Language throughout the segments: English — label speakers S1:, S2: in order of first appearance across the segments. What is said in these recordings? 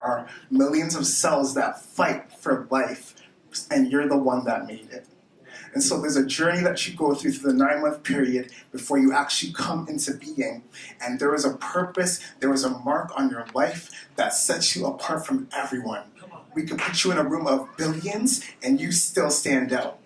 S1: are millions of cells that fight for life, and you're the one that made it. And so there's a journey that you go through the 9-month period before you actually come into being. And there is a purpose, there is a mark on your life that sets you apart from everyone. We could put you in a room of billions and you still stand out.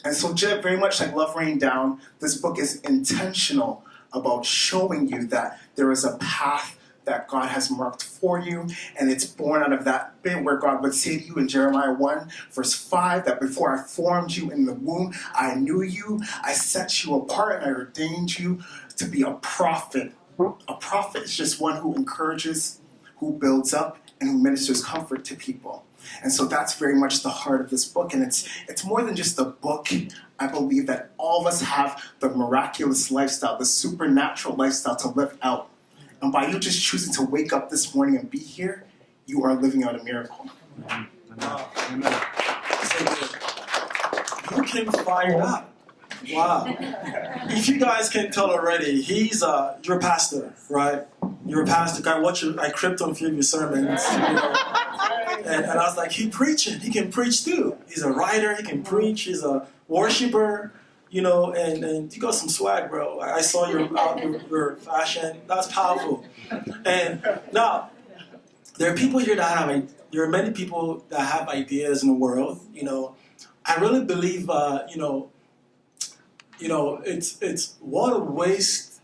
S1: And so very much like Love Rain Down, this book is intentional about showing you that there is a path that God has marked for you, and it's born out of that bit where God would say to you in Jeremiah 1, verse 5, that before I formed you in the womb, I knew you, I set you apart, and I ordained you to be a prophet. A prophet is just one who encourages, who builds up, and who ministers comfort to people. And so that's very much the heart of this book, and it's more than just a book. I believe that all of us have the miraculous lifestyle, the supernatural lifestyle to live out. And by you just choosing to wake up this morning and be here, you are living out a miracle.
S2: Amen. Amen. So good. You came fired up. Wow. If you guys can tell already, you're a pastor, right? You're a pastor. I cribbed on a few of your sermons. You know? And I was like, he can preach too. He's a writer, he can preach, he's a worshiper. You know, and you got some swag, bro. I saw your fashion. That's powerful. And now, there are people here there are many people that have ideas in the world. You know, I really believe, it's what a waste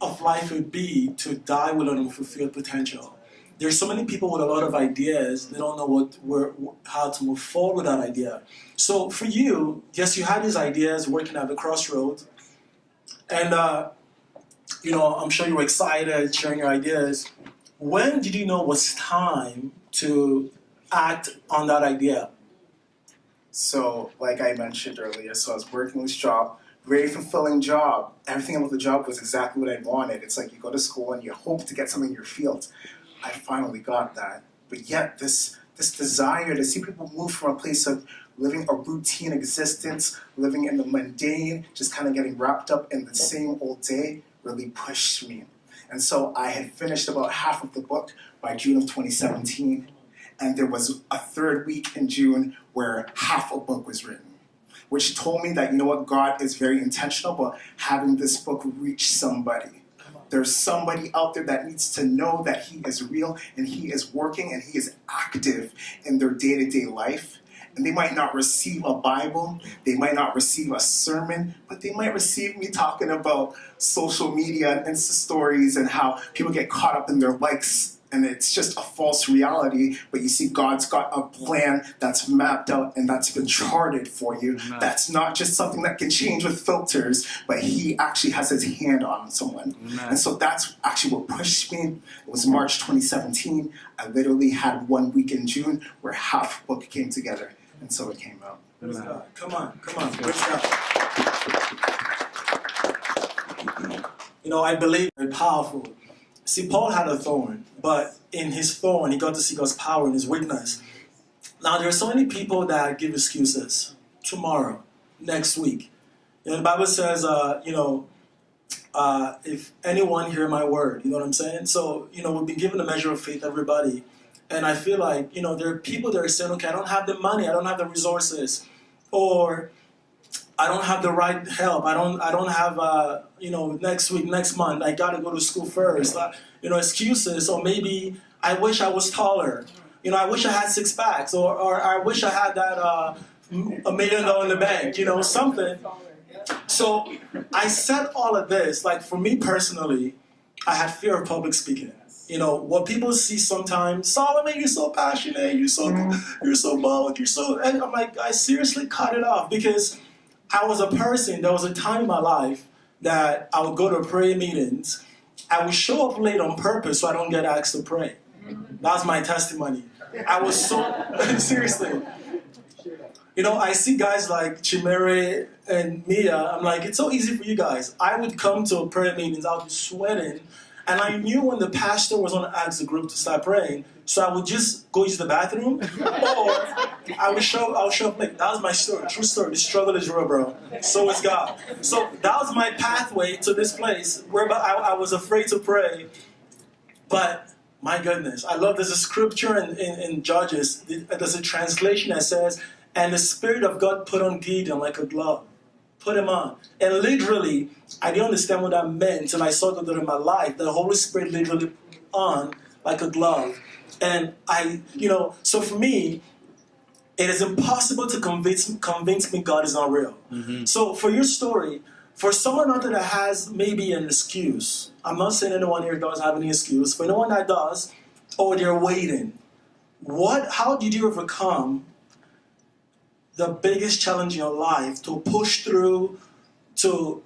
S2: of life it would be to die with an unfulfilled potential. There's so many people with a lot of ideas, they don't know how to move forward with that idea. So for you, yes, you had these ideas working at the crossroads, and I'm sure you were excited sharing your ideas. When did you know it was time to act on that idea?
S1: So, like I mentioned earlier, so I was working this job, very fulfilling job. Everything about the job was exactly what I wanted. It's like you go to school and you hope to get something in your field. I finally got that. But yet this desire to see people move from a place of living a routine existence, living in the mundane, just kind of getting wrapped up in the same old day, really pushed me. And so I had finished about half of the book by June of 2017, and there was a third week in June where half a book was written, which told me that, you know what, God is very intentional about having this book reach somebody. There's somebody out there that needs to know that he is real and he is working and he is active in their day-to-day life. And they might not receive a Bible, they might not receive a sermon, but they might receive me talking about social media and Insta stories and how people get caught up in their likes. And it's just a false reality, but you see, God's got a plan that's mapped out and that's been charted for you. Amen. That's not just something that can change with filters, but he actually has his hand on someone. Amen. And so that's actually what pushed me. It was March 2017. I literally had 1 week in June where half the book came together, and so it came out.
S2: Amen. Come on. Praise God. You know, I believe very powerful. See, Paul had a thorn, but in his thorn, he got to see God's power in his weakness. Now, there are so many people that give excuses. Tomorrow, next week. You know, the Bible says, if anyone hear my word, you know what I'm saying? So, we've been given a measure of faith, everybody. And I feel like, there are people that are saying, okay, I don't have the money, I don't have the resources, or I don't have the right help. I don't have, next week, next month, I got to go to school first. Excuses, or maybe I wish I was taller. I wish I had 6 packs, or I wish I had that $1 million in the bank, something. So I said all of this, like for me personally, I had fear of public speaking. What people see sometimes, Solomon, you're so passionate, you're so bold, and I'm like, I seriously cut it off because I was a person, there was a time in my life that I would go to prayer meetings. I would show up late on purpose so I don't get asked to pray. That's my testimony. I was so, seriously. I see guys like Kyereme and Mia. I'm like, it's so easy for you guys. I would come to prayer meetings, I would be sweating. And I knew when the pastor was going to ask the group to start praying, so I would just go use the bathroom, or I would show up late. That was my story, true story. The struggle is real, bro. So is God. So that was my pathway to this place where I was afraid to pray. But My goodness, I love there's a scripture in Judges, there's a translation that says, and the Spirit of God put on Gideon like a glove. Put him on. And literally, I didn't understand what that meant until I saw that in my life. The Holy Spirit literally put on like a glove. And so for me, it is impossible to convince me God is not real.
S3: Mm-hmm.
S2: So for your story, for someone out there that has maybe an excuse, I'm not saying anyone here does have any excuse, for anyone that does, or they're waiting, how did you overcome the biggest challenge in your life to push through, to,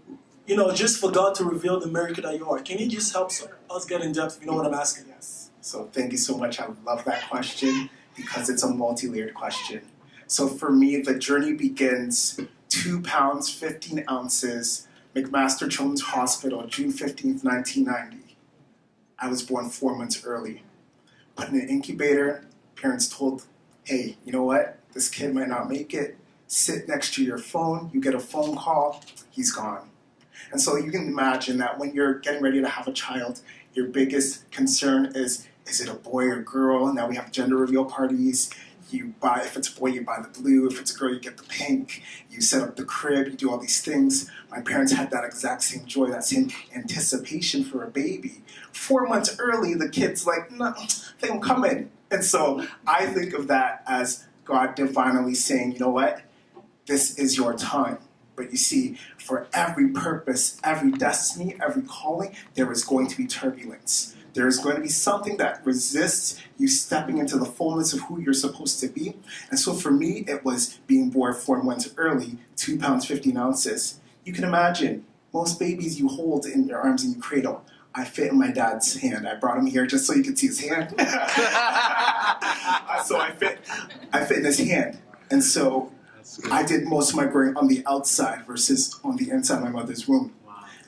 S2: just for God to reveal the miracle that you are? Can you just help us get in depth, if you know what I'm asking?
S1: Yes. So thank you so much. I love that question because it's a multi-layered question. So for me, the journey begins 2 pounds, 15 ounces, McMaster Children's Hospital, June 15th, 1990. I was born 4 months early. Put in an incubator, parents told, hey, you know what? This kid might not make it. Sit next to your phone, you get a phone call, he's gone. And so you can imagine that when you're getting ready to have a child, your biggest concern is it a boy or girl? Now we have gender reveal parties. If it's a boy, you buy the blue. If it's a girl, you get the pink. You set up the crib, you do all these things. My parents had that exact same joy, that same anticipation for a baby. 4 months early, the kid's like, no, they don't come in. And so I think of that as God divinely saying, you know what? This is your time. But you see, for every purpose, every destiny, every calling, there is going to be turbulence. There is going to be something that resists you stepping into the fullness of who you're supposed to be. And so for me, it was being born 4 months early, 2 pounds, 15 ounces. You can imagine, most babies you hold in your arms and you cradle. I fit in my dad's hand. I brought him here just so you could see his hand. So I fit in his hand. And so I did most of my growing on the outside versus on the inside of my mother's womb.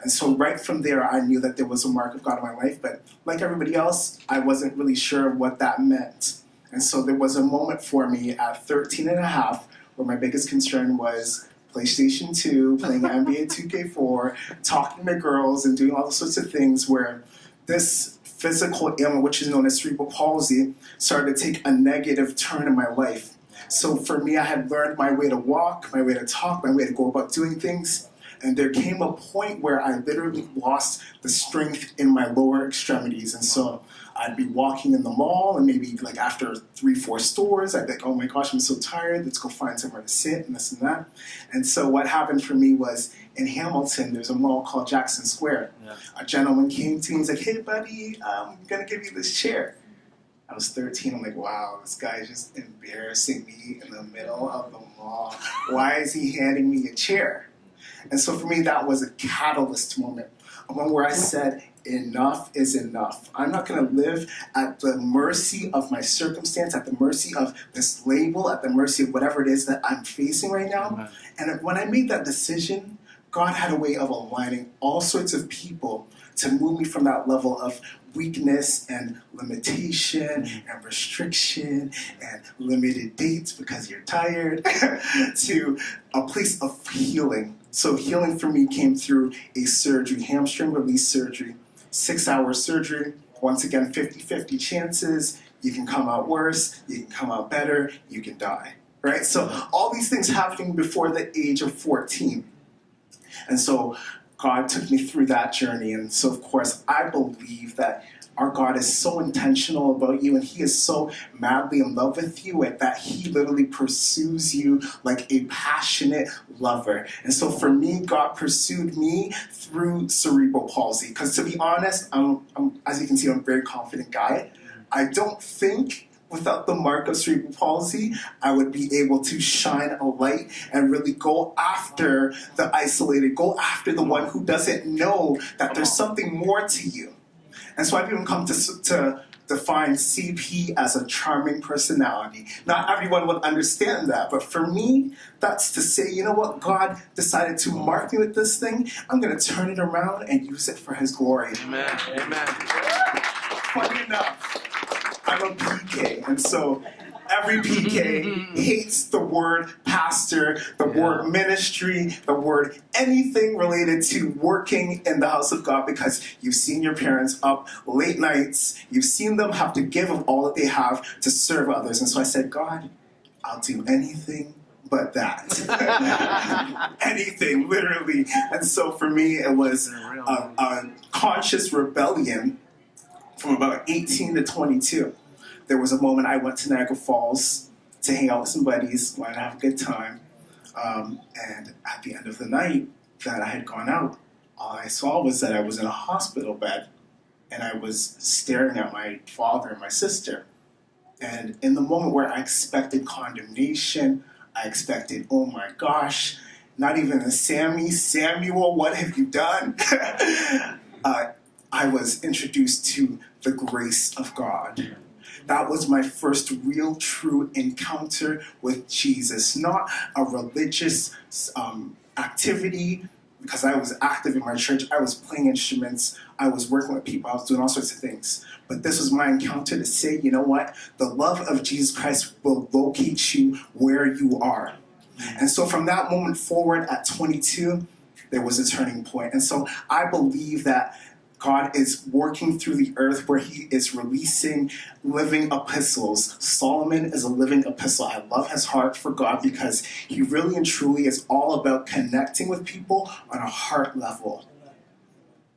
S1: And so right from there, I knew that there was a mark of God in my life. But like everybody else, I wasn't really sure what that meant. And so there was a moment for me at 13 and a half where my biggest concern was PlayStation 2, playing NBA 2K4, talking to girls, and doing all sorts of things where this physical ailment, which is known as cerebral palsy, started to take a negative turn in my life. So for me, I had learned my way to walk, my way to talk, my way to go about doing things. And there came a point where I literally lost the strength in my lower extremities. And so I'd be walking in the mall, and maybe like after 3-4 stores, I'd be like, oh my gosh, I'm so tired. Let's go find somewhere to sit and this and that. And so what happened for me was in Hamilton, there's a mall called Jackson Square. Yeah. A gentleman came to me, he's like, hey buddy, I'm gonna give you this chair. I was 13, I'm like, wow, this guy is just embarrassing me in the middle of the mall. Why is he handing me a chair? And so for me, that was a catalyst moment. A moment where I said, enough is enough. I'm not going to live at the mercy of my circumstance, at the mercy of this label, at the mercy of whatever it is that I'm facing right now. Amen. And when I made that decision, God had a way of aligning all sorts of people to move me from that level of weakness and limitation and restriction and limited dates because you're tired to a place of healing. So healing for me came through a surgery, hamstring release surgery, 6-hour surgery. Once again, 50-50 chances. You can come out worse, you can come out better, you can die, right? So all these things happening before the age of 14. And so God took me through that journey. And so, of course, I believe that our God is so intentional about you, and he is so madly in love with you that he literally pursues you like a passionate lover. And so for me, God pursued me through cerebral palsy. Because to be honest, I'm, as you can see, I'm a very confident guy. I don't think without the mark of cerebral palsy, I would be able to shine a light and really go after the isolated, go after the one who doesn't know that there's something more to you. And so I've even come to define CP as a charming personality. Not everyone would understand that, but for me, that's to say, you know what, God decided to mark me with this thing. I'm going to turn it around and use it for his glory.
S3: Amen. Amen.
S1: Funny enough, I'm a PK, and so Every PK hates the word pastor, the word ministry, the word anything related to working in the house of God, because you've seen your parents up late nights. You've seen them have to give of all that they have to serve others. And so I said, God, I'll do anything but that. Anything, literally. And so for me, it was a conscious rebellion from about 18 to 22. There was a moment I went to Niagara Falls to hang out with some buddies, wanted to have a good time. And at the end of the night that I had gone out, all I saw was that I was in a hospital bed and I was staring at my father and my sister. And in the moment where I expected condemnation, I expected, oh my gosh, not even a Sammy, Samuel, what have you done? I was introduced to the grace of God. That was my first real, true encounter with Jesus. Not a religious activity, because I was active in my church. I was playing instruments. I was working with people. I was doing all sorts of things. But this was my encounter to say, you know what? The love of Jesus Christ will locate you where you are. And so from that moment forward at 22, there was a turning point. And so I believe that God is working through the earth where he is releasing living epistles. Solomon is a living epistle. I love his heart for God because he really and truly is all about connecting with people on a heart level.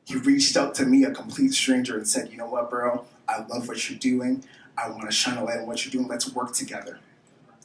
S1: He reached out to me, a complete stranger, and said, you know what, bro? I love what you're doing. I want to shine a light on what you're doing. Let's work together.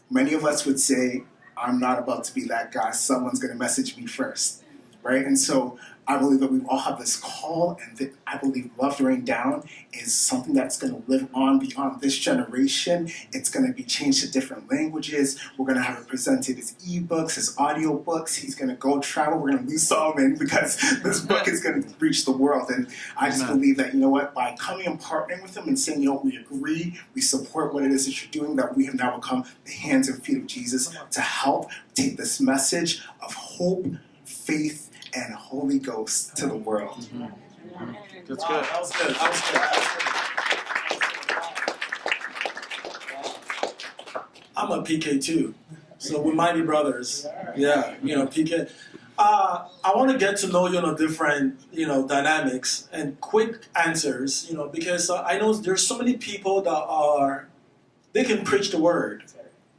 S1: Many of us would say, I'm not about to be that guy. Someone's going to message me first, right? And so I believe that we all have this call, and that I believe Love to Rain Down is something that's going to live on beyond this generation. It's going to be changed to different languages. We're going to have it presented as ebooks, as audiobooks. He's going to go travel. We're going to lose Solomon because this book is going to reach the world. And I just believe that, you know what, by coming and partnering with him and saying, you know, we agree, we support what it is that you're doing, that we have now become the hands and feet of Jesus to help take this message of hope, faith, and Holy Ghost to the world.
S2: Mm-hmm. That's good. That was good. I'm a PK too, so we might be brothers. Yeah, you know, PK. I want to get to know you on a different, you know, dynamics and quick answers, you know, because I know there's so many people that they can preach the word,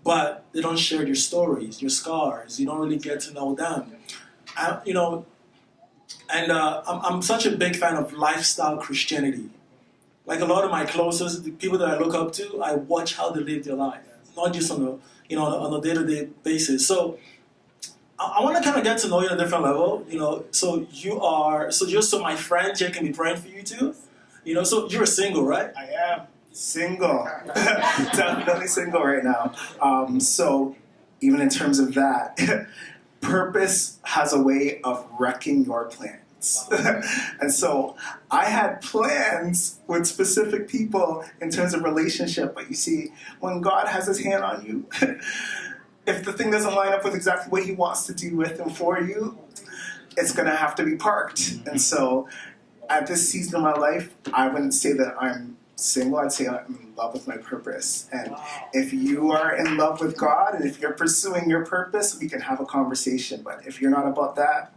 S2: but they don't share your stories, your scars. You don't really get to know them. You know, and I'm such a big fan of lifestyle Christianity. Like a lot of my closest, the people that I look up to, I watch how they live their life, not just on a, you know, on a day-to-day basis. So I want to kind of get to know you on a different level, you know. So just so my friends here can be praying for you too, you know. So you're single, right?
S1: I am single, definitely single right now. So even in terms of that. Purpose has a way of wrecking your plans. And so I had plans with specific people in terms of relationship, but you see, when God has his hand on you, if the thing doesn't line up with exactly what he wants to do with and for you, it's going to have to be parked. And so at this season of my life, I wouldn't say that I'm single, I'd say I'm in love with my purpose. And if you are in love with God and if you're pursuing your purpose, we can have a conversation. But if you're not about that,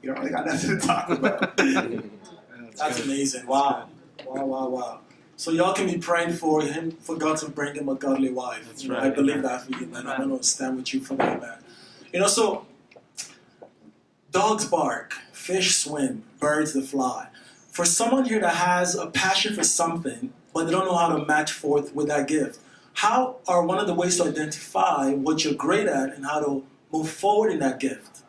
S1: you don't really got nothing to talk about.
S2: That's amazing. Wow. Wow. So y'all can be praying for him, for God to bring him a godly wife. That's right. I believe that for you, man. I'm going to stand with you for that, man. You know, so dogs bark, fish swim, birds they fly. For someone here that has a passion for something, but they don't know how to match forth with that gift, how are one of the ways to identify what you're great at and how to move forward in that gift?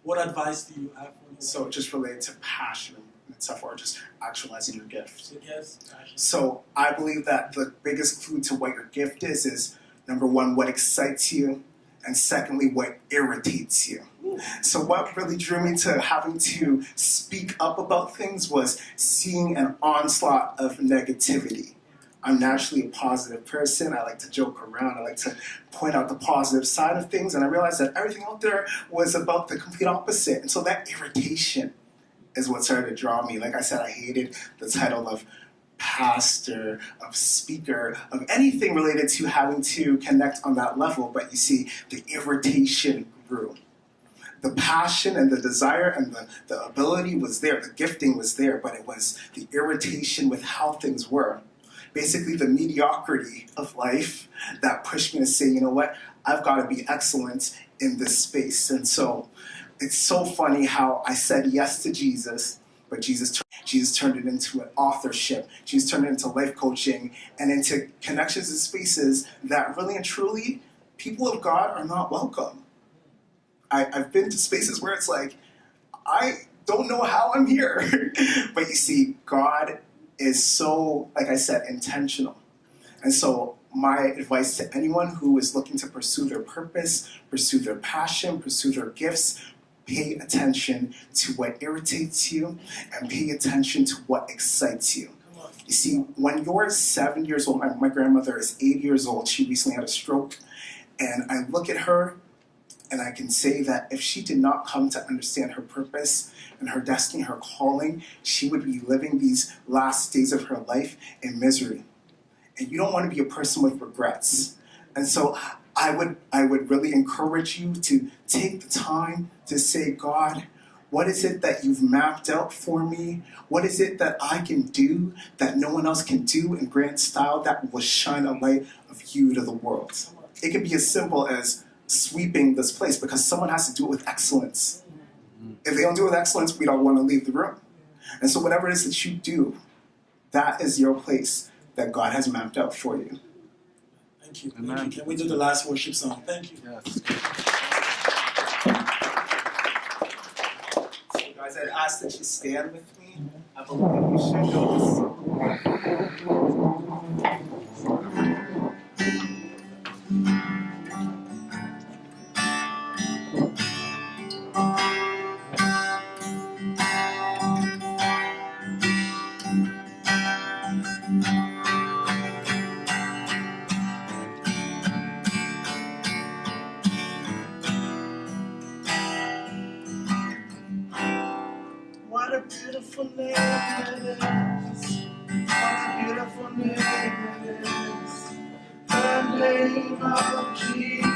S2: What advice do you have?
S1: So just related to passion and stuff, or just actualizing your gift.
S2: Yes.
S1: So I believe that the biggest clue to what your gift is number one, what excites you, and secondly, what irritates you. So what really drew me to having to speak up about things was seeing an onslaught of negativity. I'm naturally a positive person. I like to joke around. I like to point out the positive side of things. And I realized that everything out there was about the complete opposite. And so that irritation is what started to draw me. Like I said, I hated the title of pastor, of speaker, of anything related to having to connect on that level. But you see, the irritation grew. The passion and the desire and the ability was there, the gifting was there, but it was the irritation with how things were. Basically, the mediocrity of life that pushed me to say, you know what, I've got to be excellent in this space. And so it's so funny how I said yes to Jesus, but Jesus turned it into an authorship. Jesus turned it into life coaching and into connections and spaces that really and truly people of God are not welcome. I've been to spaces where it's like, I don't know how I'm here. But you see, God is so, like I said, intentional. And so my advice to anyone who is looking to pursue their purpose, pursue their passion, pursue their gifts, pay attention to what irritates you and pay attention to what excites you. You see, when you're 7 years old, my grandmother is 8 years old. She recently had a stroke. And I look at her and I can say that if she did not come to understand her purpose and her destiny, her calling, she would be living these last days of her life in misery. And you don't want to be a person with regrets. And so I would really encourage you to take the time to say, God, what is it that you've mapped out for me? What is it that I can do that no one else can do in grand style that will shine a light of you to the world? It could be as simple as sweeping this place because someone has to do it with excellence. If they don't do it with excellence, we don't want to leave the room. And so whatever it is that you do, that is your place that God has mapped out for you.
S2: Thank you. Thank you. Can we do the last worship song? Thank you.
S3: Yes.
S1: So guys, I'd ask that you stand with me. I believe you should know
S3: What a beautiful name it is. What a beautiful name it is. The name of Jesus.